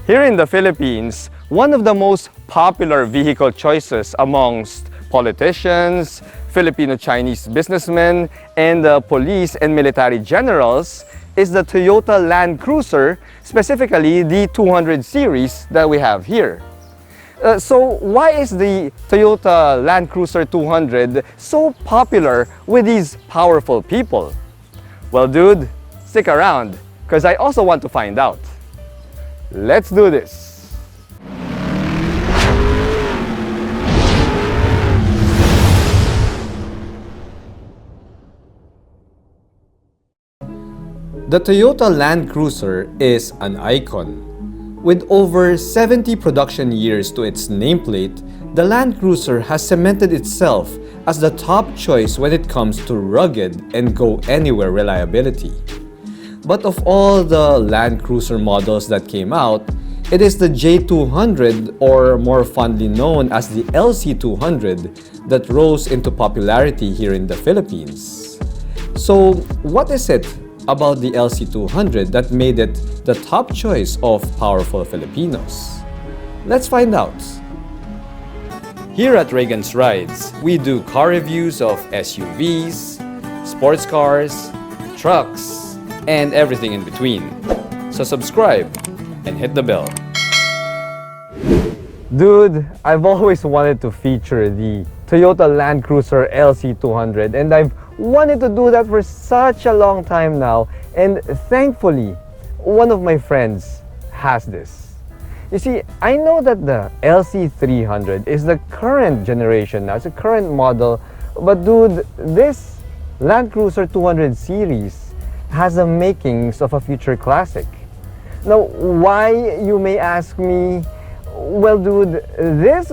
Here in the Philippines, one of the most popular vehicle choices amongst politicians, Filipino Chinese businessmen, and police and military generals is the Toyota Land Cruiser, specifically the 200 series that we have here. So why is the Toyota Land Cruiser 200 so popular with these powerful people? Well, dude, stick around, because I also want to find out. Let's do this! The Toyota Land Cruiser is an icon. With over 70 production years to its nameplate, the Land Cruiser has cemented itself as the top choice when it comes to rugged and go-anywhere reliability. But of all the Land Cruiser models that came out, it is the J200, or more fondly known as the LC200, that rose into popularity here in the Philippines. So what is it about the LC200 that made it the top choice of powerful Filipinos? Let's find out. Here at Reagan's Rides, we do car reviews of SUVs, sports cars, trucks, and everything in between. So subscribe and hit the bell. Dude, I've always wanted to feature the Toyota Landcruiser LC200, and I've wanted to do that for such a long time now, and thankfully, one of my friends has this. You see, I know that the LC300 is the current generation now, it's a current model, but dude, this Landcruiser 200 series has the makings of a future classic. Now, why, you may ask me? Well, dude, this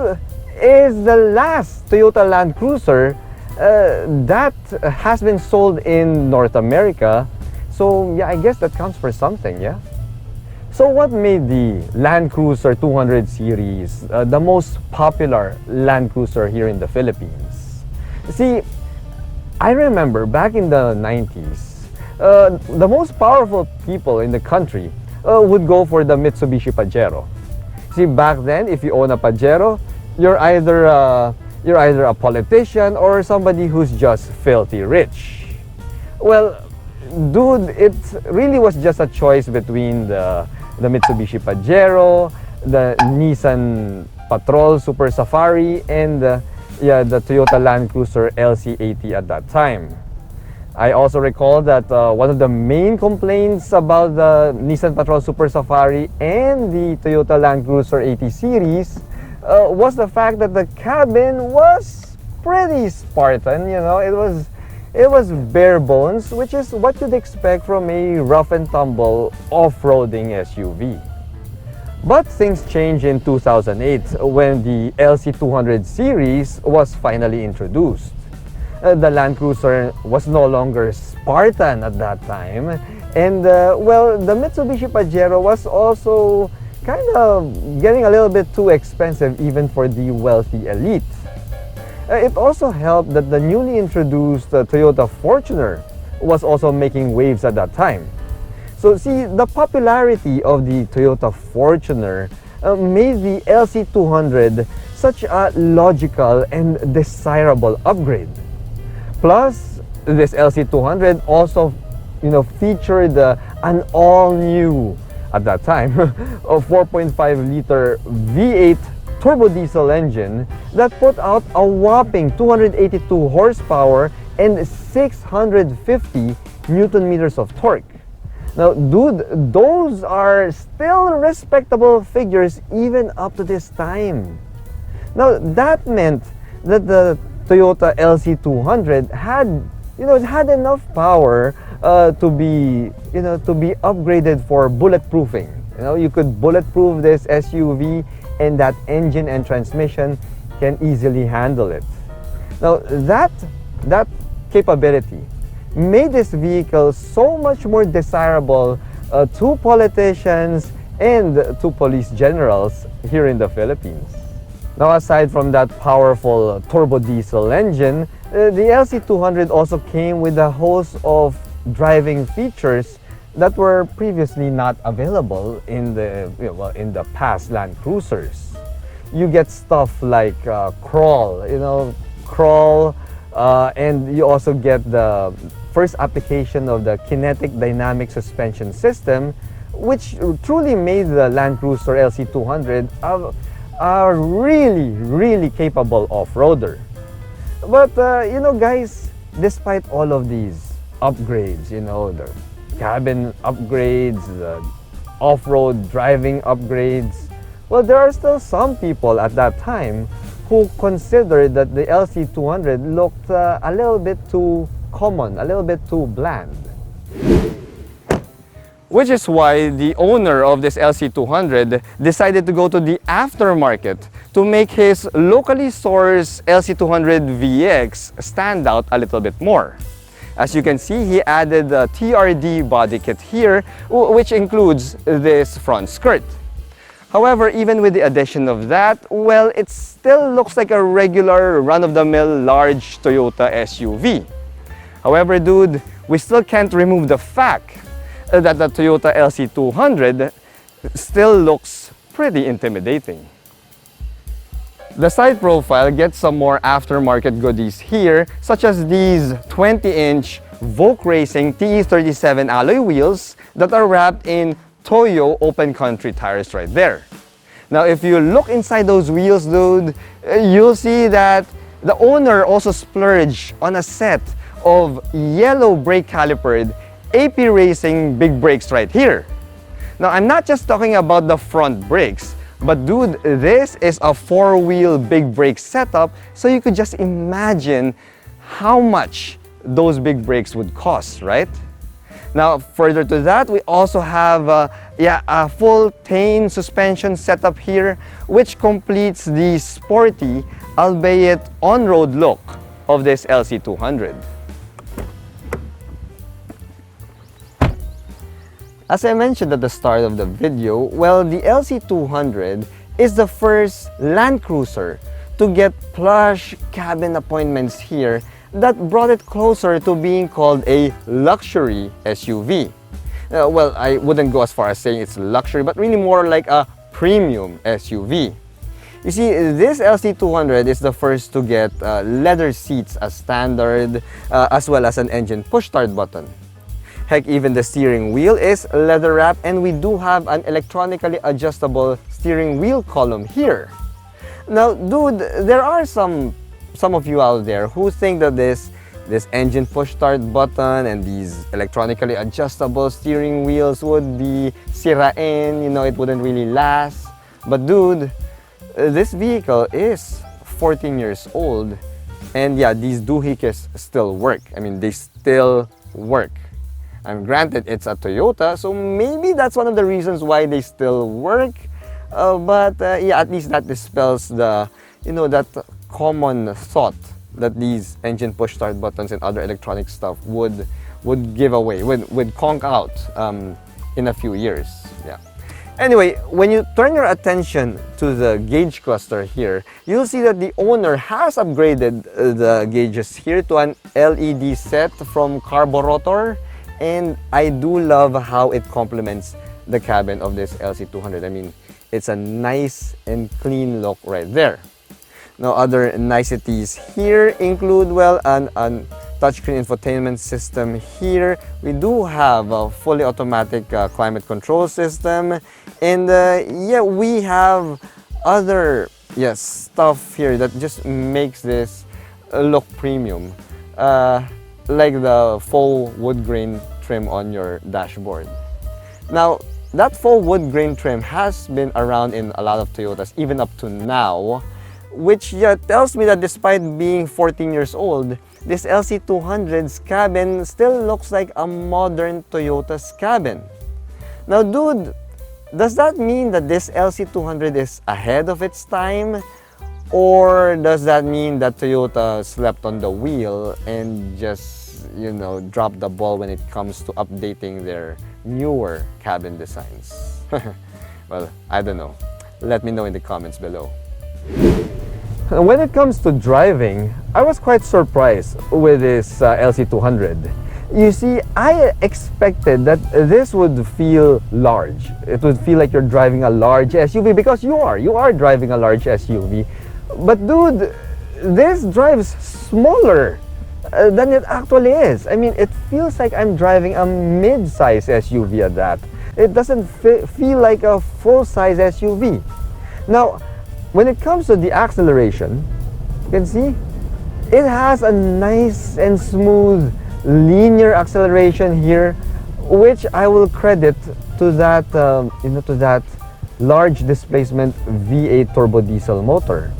is the last Toyota Land Cruiser that has been sold in North America. So, yeah, I guess that counts for something, yeah? So what made the Land Cruiser 200 series the most popular Land Cruiser here in the Philippines? See, I remember back in the 90s, the most powerful people in the country would go for the Mitsubishi Pajero. See, back then, if you own a Pajero, you're either a politician or somebody who's just filthy rich. Well, dude, it really was just a choice between the Mitsubishi Pajero, the Nissan Patrol Super Safari, and the Toyota Landcruiser LC80 at that time. I also recall that one of the main complaints about the Nissan Patrol Super Safari and the Toyota Landcruiser 80 series was the fact that the cabin was pretty Spartan, you know. It was bare bones, which is what you'd expect from a rough and tumble off-roading SUV. But things changed in 2008 when the LC200 series was finally introduced. The Land Cruiser was no longer Spartan at that time, and well, the Mitsubishi Pajero was also kind of getting a little bit too expensive even for the wealthy elite. It also helped that the newly introduced Toyota Fortuner was also making waves at that time. So see, the popularity of the Toyota Fortuner made the LC200 such a logical and desirable upgrade. Plus, this LC200 also, featured an all-new, at that time, a 4.5-liter V8 turbo diesel engine that put out a whopping 282 horsepower and 650 Newton meters of torque. Now, dude, those are still respectable figures even up to this time. Now, that meant that the Toyota LC200 had, it had enough power to be upgraded for bulletproofing. You could bulletproof this SUV, and that engine and transmission can easily handle it. Now, that capability made this vehicle so much more desirable to politicians and to police generals here in the Philippines. Now, aside from that powerful turbo diesel engine, the LC200 also came with a host of driving features that were previously not available in the in the past Land Cruisers. You get stuff like crawl, and you also get the first application of the kinetic dynamic suspension system, which truly made the Landcruiser LC200 a really capable off-roader. But guys, despite all of these upgrades, the cabin upgrades, the off-road driving upgrades, well, there are still some people at that time who considered that the LC200 looked a little bit too common, a little bit too bland. Which is why the owner of this LC200 decided to go to the aftermarket to make his locally sourced LC200 VX stand out a little bit more. As you can see, he added the TRD body kit here, which includes this front skirt. However, even with the addition of that, well, it still looks like a regular run-of-the-mill large Toyota SUV. However, dude, we still can't remove the fact that the Toyota LC200 still looks pretty intimidating. The side profile gets some more aftermarket goodies here, such as these 20-inch Vogue Racing TE37 alloy wheels that are wrapped in Toyo open country tires right there. Now, if you look inside those wheels, dude, you'll see that the owner also splurged on a set of yellow brake calipered AP Racing big brakes right here. Now, I'm not just talking about the front brakes, but dude, this is a four-wheel big brake setup, so you could just imagine how much those big brakes would cost, right? Now, further to that, we also have a full Tane suspension setup here, which completes the sporty, albeit on-road look of this LC200. As I mentioned at the start of the video, well, the LC200 is the first Land Cruiser to get plush cabin appointments here that brought it closer to being called a luxury SUV. Well, I wouldn't go as far as saying it's luxury, but really more like a premium SUV. You see, this LC200 is the first to get leather seats as standard, as well as an engine push-start button. Heck, even the steering wheel is leather wrapped, and we do have an electronically adjustable steering wheel column here. Now, dude, there are some of you out there who think that this engine push start button and these electronically adjustable steering wheels would be sirain, it wouldn't really last. But dude, this vehicle is 14 years old, and yeah, these doohickeys still work. I mean, they still work. And granted, it's a Toyota, so maybe that's one of the reasons why they still work. But yeah, at least that dispels the, that common thought that these engine push start buttons and other electronic stuff would give away, would conk out in a few years. Yeah. Anyway, when you turn your attention to the gauge cluster here, you'll see that the owner has upgraded the gauges here to an LED set from carburetor, and I do love how it complements the cabin of this LC200. I mean, it's a nice and clean look right there. Now, other niceties here include, well, an touchscreen infotainment system here. We do have a fully automatic climate control system, and yeah, we have other stuff here that just makes this look premium, like the faux wood grain trim on your dashboard. Now, that faux wood grain trim has been around in a lot of Toyotas even up to now, which tells me that despite being 14 years old, this LC200's cabin still looks like a modern Toyota's cabin. Now, dude, does that mean that this LC200 is ahead of its time? Or does that mean that Toyota slept on the wheel and just, dropped the ball when it comes to updating their newer cabin designs? Well, I don't know. Let me know in the comments below. When it comes to driving, I was quite surprised with this LC200. You see, I expected that this would feel large. It would feel like you're driving a large SUV because you are driving a large SUV. But dude, this drives smaller than it actually is. I mean, it feels like I'm driving a mid-size SUV at that. It doesn't feel like a full-size SUV. Now, when it comes to the acceleration, you can see it has a nice and smooth linear acceleration here, which I will credit to that to that large displacement V8 turbo diesel motor.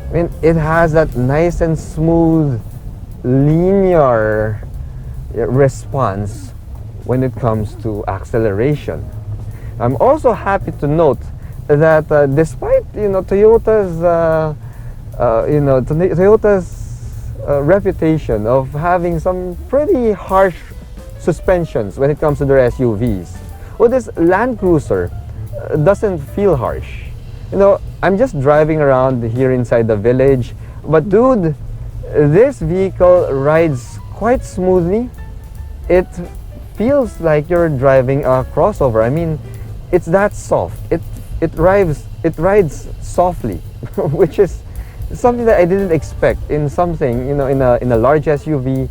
I mean, it has that nice and smooth linear response when it comes to acceleration. I'm also happy to note that despite Toyota's reputation of having some pretty harsh suspensions when it comes to their SUVs, well, this Land Cruiser doesn't feel harsh. I'm just driving around here inside the village, but dude, this vehicle rides quite smoothly. It feels like you're driving a crossover. I mean, it's that soft. It rides softly, which is something that I didn't expect in something, in a large SUV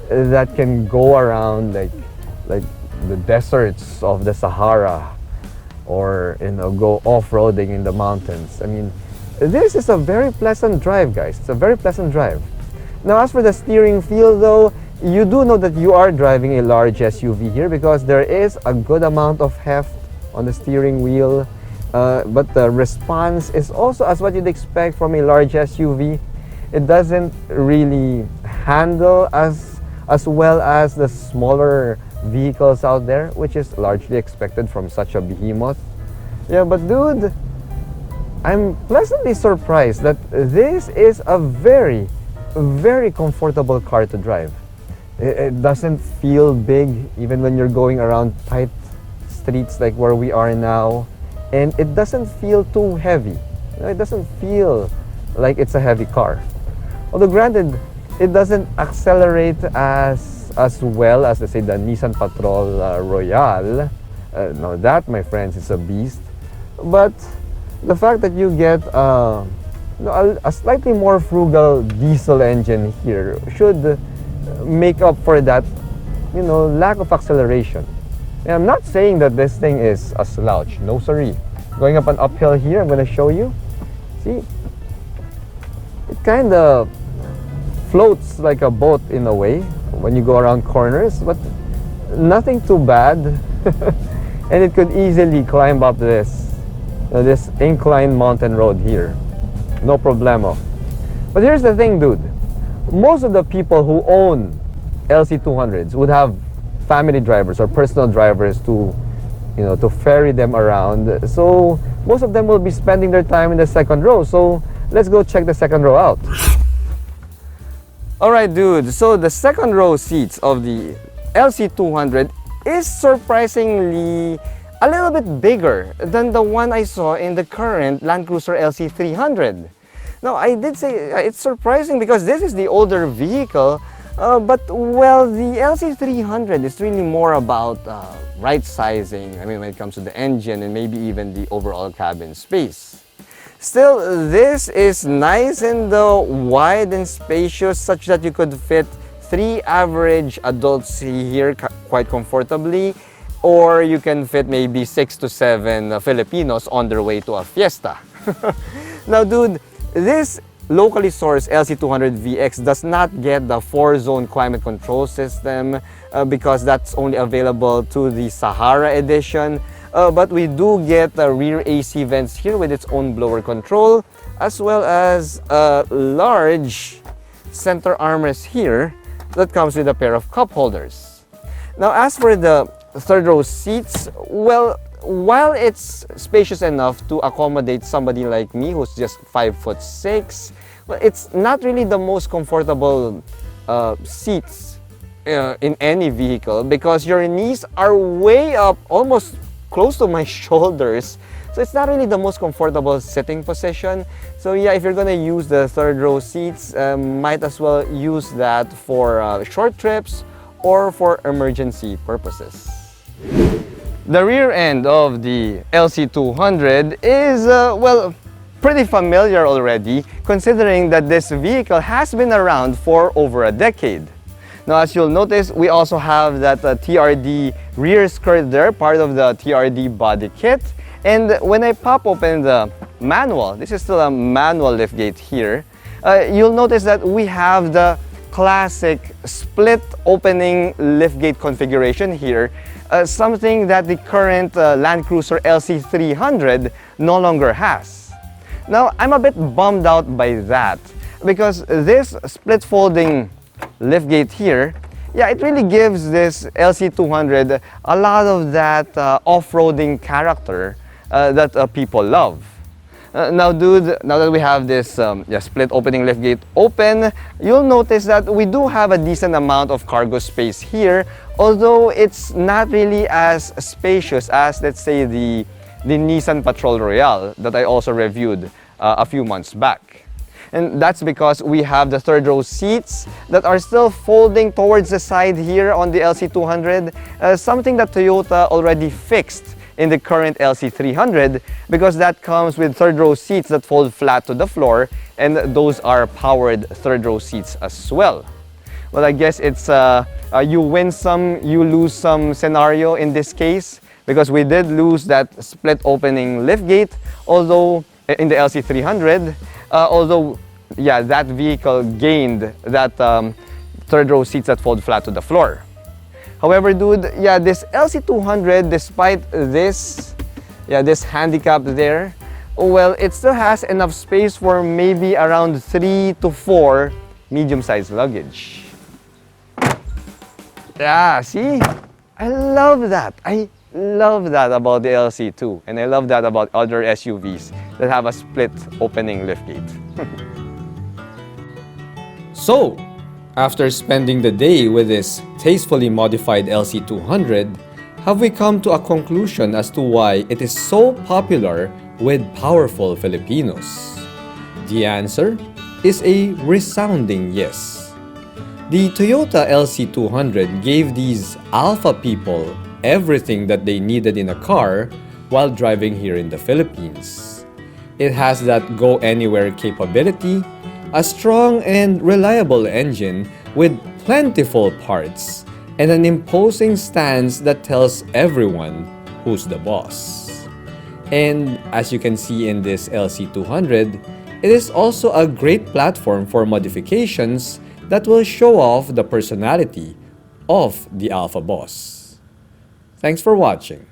that can go around like the deserts of the Sahara, or go off-roading in the mountains. I mean, this is a very pleasant drive, guys. It's a very pleasant drive. Now, as for the steering feel, though, you do know that you are driving a large SUV here because there is a good amount of heft on the steering wheel. But the response is also as what you'd expect from a large SUV. It doesn't really handle as well as the smaller vehicles out there, which is largely expected from such a behemoth. Yeah, but dude, I'm pleasantly surprised that this is a very, very comfortable car to drive. It doesn't feel big even when you're going around tight streets like where we are now. And it doesn't feel too heavy. It doesn't feel like it's a heavy car. Although granted, it doesn't accelerate as well as, let's say, the Nissan Patrol Royale. Now that, my friends, is a beast. But the fact that you get a slightly more frugal diesel engine here should make up for that, lack of acceleration. And I'm not saying that this thing is a slouch. No, siree. Going up an uphill here, I'm going to show you. See? It kind of floats like a boat in a way when you go around corners, but nothing too bad. And it could easily climb up this inclined mountain road here. No problemo. But here's the thing, dude. Most of the people who own LC200s would have family drivers or personal drivers to ferry them around. So most of them will be spending their time in the second row. So let's go check the second row out. Alright, dude, so the second row seats of the LC200 is surprisingly a little bit bigger than the one I saw in the current Landcruiser LC300. Now, I did say it's surprising because this is the older vehicle, but well, the LC300 is really more about right sizing. I mean, when it comes to the engine and maybe even the overall cabin space. Still, this is nice and wide and spacious, such that you could fit 3 average adults here quite comfortably, or you can fit maybe 6 to 7 Filipinos on their way to a fiesta. Now, dude, this locally sourced LC200 VX does not get the 4-zone climate control system because that's only available to the Sahara edition. But we do get the rear AC vents here with its own blower control, as well as a large center armrest here that comes with a pair of cup holders. Now, as for the third row seats, well, while it's spacious enough to accommodate somebody like me who's just 5'6", well, it's not really the most comfortable seats in any vehicle because your knees are way up, almost close to my shoulders. So it's not really the most comfortable sitting position. So yeah, if you're gonna use the third row seats, might as well use that for short trips or for emergency purposes. The rear end of the LC200 is, well, pretty familiar already, considering that this vehicle has been around for over a decade. Now, as you'll notice, we also have that TRD rear skirt there, part of the TRD body kit. And when I pop open the manual, this is still a manual liftgate here, you'll notice that we have the classic split opening liftgate configuration here, something that the current Landcruiser LC300 no longer has. Now, I'm a bit bummed out by that because this split folding liftgate here, yeah, it really gives this LC200 a lot of that off-roading character that people love. Now dude, now that we have this split opening liftgate open, you'll notice that we do have a decent amount of cargo space here, although it's not really as spacious as, let's say, the Nissan Patrol Royale that I also reviewed a few months back. And that's because we have the third row seats that are still folding towards the side here on the LC200, something that Toyota already fixed in the current LC300, because that comes with third row seats that fold flat to the floor, and those are powered third row seats as well. Well, I guess it's you win some, you lose some scenario in this case, because we did lose that split opening liftgate, although in the LC300, although yeah, that vehicle gained that third row seats that fold flat to the floor. However, dude, yeah, this LC200, despite this handicap there, well, it still has enough space for maybe around 3 to 4 medium-sized luggage. Yeah, see? I love that. I love that about the LC2, and I love that about other SUVs that have a split opening liftgate. So, after spending the day with this tastefully modified LC200, have we come to a conclusion as to why it is so popular with powerful Filipinos? The answer is a resounding yes. The Toyota LC200 gave these alpha people everything that they needed in a car while driving here in the Philippines. It has that go-anywhere capability, a strong and reliable engine with plentiful parts, and an imposing stance that tells everyone who's the boss. And as you can see in this LC200, it is also a great platform for modifications that will show off the personality of the alpha boss. Thanks for watching.